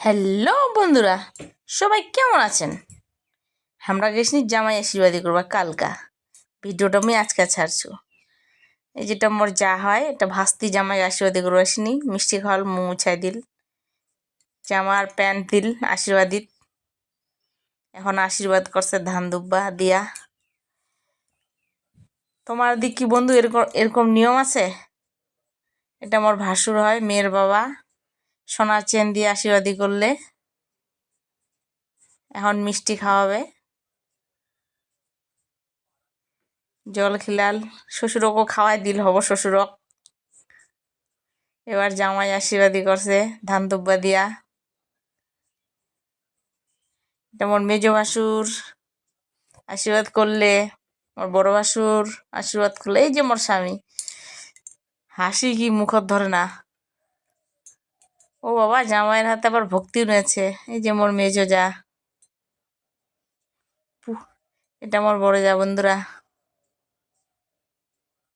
Hello বন্ধুরা, সবাই কেমন আছেন? আমরা গেছি জামাই আশীর্বাদী করবা কালকা। ভিডিওটা আমি আজকে ছাড়ছো। এই যেটা মোর যা হয় এটা ভাস্তি জামাই আশীর্বাদী করবা আসিনি, মিষ্টি খাওয়াল মুছাই দিল, জামার প্যান্ট দিল আশীর্বাদিত। এখন আশীর্বাদ করছে ধান দুব্বা দিয়া। তোমার দিক কি বন্ধু এরকম এরকম নিয়ম আছে? এটা মোর ভাসুর হয়, মেয়ের বাবা সোনার চেন দিয়ে আশীর্বাদী করলে এখন মিষ্টি খাওয়াবে, জল খিলাল, শ্বশুরকও খাওয়াই দিল হব শ্বশুরক। এবার জামাই আশীর্বাদী করছে ধান দুব্বা দিয়া। এটা মোর মেজো ভাসুর আশীর্বাদ করলে, মোর বড় ভাসুর আশীর্বাদ করলে, এই যে মোর স্বামী হাসি কি মুখত ধরে না। ও বাবা, জামাইয়ের হাতে আবার ভক্তিও রয়েছে। এই যে মোর মেজো যা, এটা মোর বড় যা বন্ধুরা।